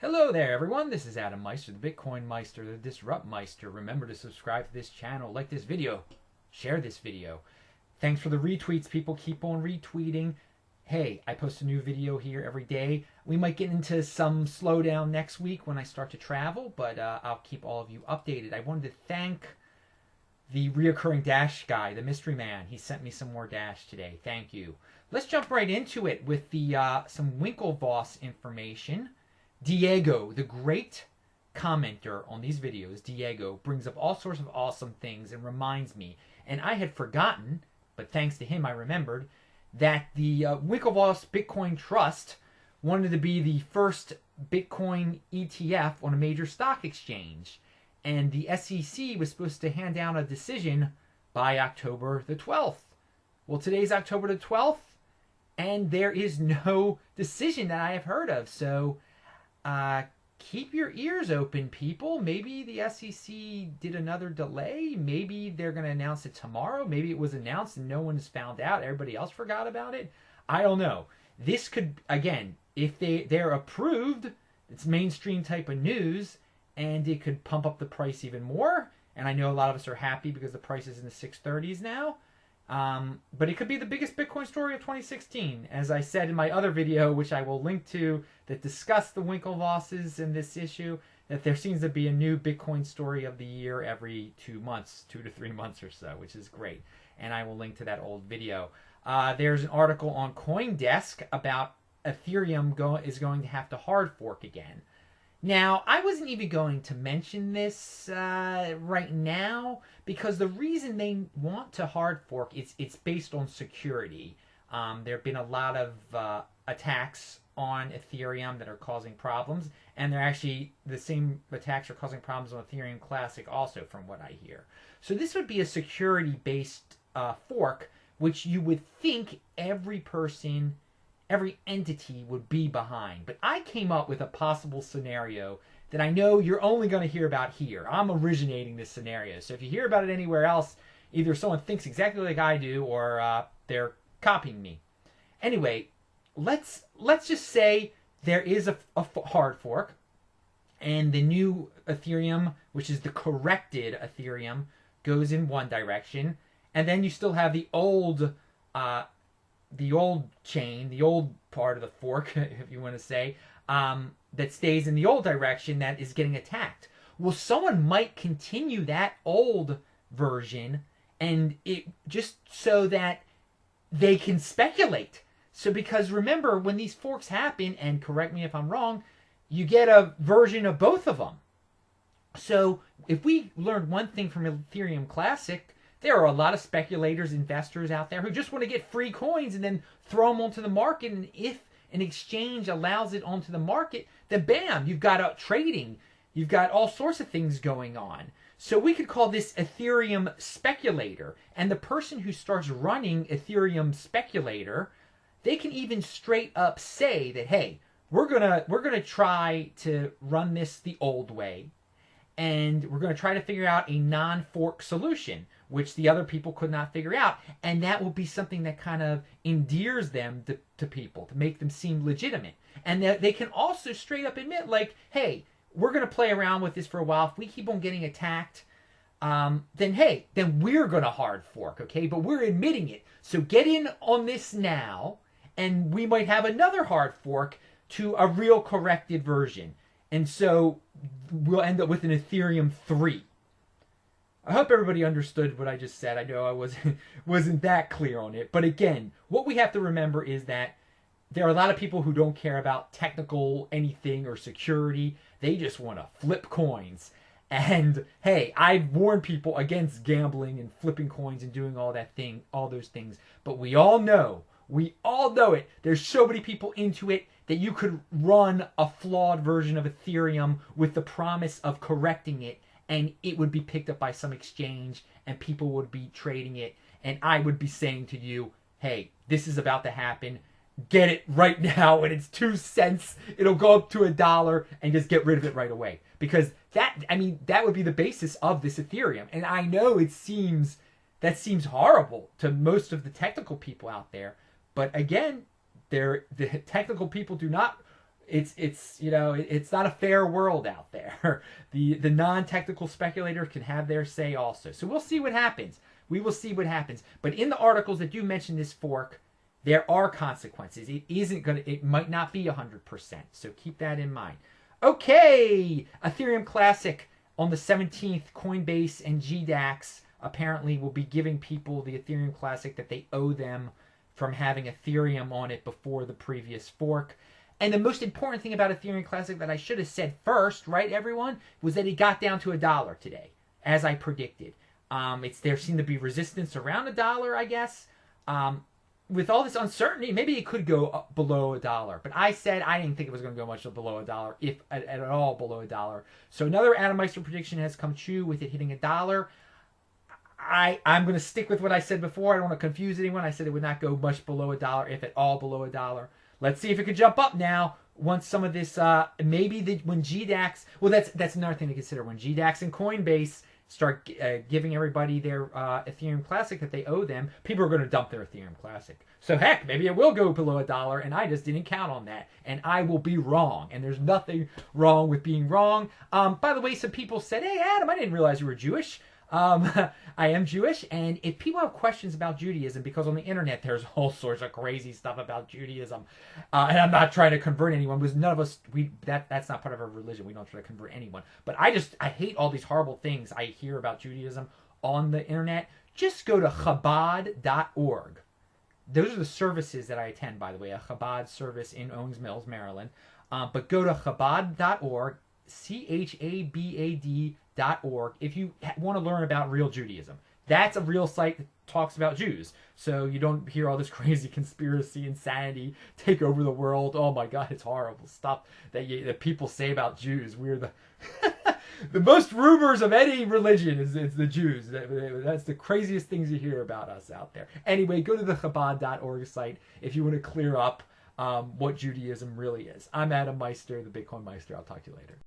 Hello there, everyone. This is Adam Meister, the Bitcoin Meister, the Disrupt Meister. Remember to subscribe to this channel, like this video, share this video. Thanks for the retweets. People keep on retweeting. Hey, I post a new video here every day. We might get into some slowdown next week when I start to travel, but I'll keep all of you updated. I wanted to thank the reoccurring Dash guy, the mystery man. He sent me some more Dash today. Thank you. Let's jump right into it with the some Winklevoss information. Diego, the great commenter on these videos, Diego, brings up all sorts of awesome things and reminds me, and I had forgotten, but thanks to him I remembered, that the Winklevoss Bitcoin Trust wanted to be the first Bitcoin ETF on a major stock exchange. And the SEC was supposed to hand down a decision by October the 12th. Well, today's October the 12th, and there is no decision that I have heard of. So keep your ears open, people. Maybe the SEC did another delay. Maybe they're going to announce it tomorrow. Maybe it was announced and no one has found out. Everybody else forgot about it. I don't know. This could, again, if they're approved, it's mainstream type of news, and it could pump up the price even more. And I know a lot of us are happy because the price is in the 630s now. But it could be the biggest Bitcoin story of 2016. As I said in my other video, which I will link to, that discussed the Winklevosses in this issue, that there seems to be a new Bitcoin story of the year every 2 months, 2 to 3 months or so, which is great. And I will link to that old video. There's an article on CoinDesk about Ethereum is going to have to hard fork again. Now, I wasn't even going to mention this right now because the reason they want to hard fork is it's based on security. There have been a lot of attacks on Ethereum that are causing problems, and they're actually the same attacks are causing problems on Ethereum Classic also, from what I hear. So this would be a security-based fork, which you would think every person, every entity would be behind. But I came up with a possible scenario that I know you're only going to hear about here. I'm originating this scenario. So if you hear about it anywhere else, either someone thinks exactly like I do or they're copying me. Anyway, let's just say there is a hard fork, and the new Ethereum, which is the corrected Ethereum, goes in one direction, and then you still have the old chain, the old part of the fork, if you want to say, that stays in the old direction that is getting attacked. Well, someone might continue that old version, and it just so that they can speculate. So because remember, when these forks happen, and correct me if I'm wrong, you get a version of both of them. So if we learned one thing from Ethereum Classic, there are a lot of speculators, investors out there who just want to get free coins and then throw them onto the market. And if an exchange allows it onto the market, then bam, you've got trading. You've got all sorts of things going on. So we could call this Ethereum Speculator. And the person who starts running Ethereum Speculator, they can even straight up say that, hey, we're gonna try to run this the old way, and we're going to try to figure out a non-fork solution, which the other people could not figure out. And that will be something that kind of endears them to people, to make them seem legitimate. And they can also straight up admit, like, hey, we're going to play around with this for a while. If we keep on getting attacked, then we're going to hard fork, okay? But we're admitting it. So get in on this now, and we might have another hard fork to a real corrected version. And so we'll end up with an Ethereum 3. I hope everybody understood what I just said. I know I wasn't that clear on it. But again, what we have to remember is that there are a lot of people who don't care about technical anything or security. They just want to flip coins. And hey, I've warned people against gambling and flipping coins and doing all those things. But we all know it. There's so many people into it that you could run a flawed version of Ethereum with the promise of correcting it, and it would be picked up by some exchange, and people would be trading it, and I would be saying to you, hey, this is about to happen. Get it right now, and it's 2 cents. It'll go up to $1, and just get rid of it right away. Because that would be the basis of this Ethereum. And I know that seems horrible to most of the technical people out there. But again, the technical people do not it's not a fair world out there. The non-technical speculators can have their say also. So we'll see what happens. We will see what happens. But in the articles that do mention this fork, there are consequences. It might not be 100%. So keep that in mind. Okay, Ethereum Classic on the 17th, Coinbase and GDAX apparently will be giving people the Ethereum Classic that they owe them from having Ethereum on it before the previous fork. And the most important thing about Ethereum Classic that I should have said first, right, everyone, was that it got down to $1 today, as I predicted. There seemed to be resistance around $1, I guess. With all this uncertainty, maybe it could go up below $1. But I said I didn't think it was going to go much below $1, if at all below $1. So another Adam Meister prediction has come true with it hitting $1. I'm going to stick with what I said before. I don't want to confuse anyone. I said it would not go much below $1, if at all below $1. Let's see if it could jump up now once some of this, when GDAX, well, that's another thing to consider. When GDAX and Coinbase start giving everybody their Ethereum Classic that they owe them, people are going to dump their Ethereum Classic. So heck, maybe it will go below $1, and I just didn't count on that. And I will be wrong. And there's nothing wrong with being wrong. By the way, some people said, hey, Adam, I didn't realize you were Jewish. I am Jewish, and if people have questions about Judaism, because on the internet there's all sorts of crazy stuff about Judaism, and I'm not trying to convert anyone, because none of us, that's not part of our religion. We don't try to convert anyone. But I hate all these horrible things I hear about Judaism on the internet. Just go to Chabad.org. Those are the services that I attend, by the way, a Chabad service in Owings Mills, Maryland. But go to Chabad.org, Chabad.org, if you want to learn about real Judaism. That's a real site that talks about Jews. So you don't hear all this crazy conspiracy, insanity, take over the world. Oh my God, it's horrible stuff that people say about Jews. We're the the most rumors of any religion is the Jews. That's the craziest things you hear about us out there. Anyway, go to the Chabad.org site if you want to clear up what Judaism really is. I'm Adam Meister, the Bitcoin Meister. I'll talk to you later.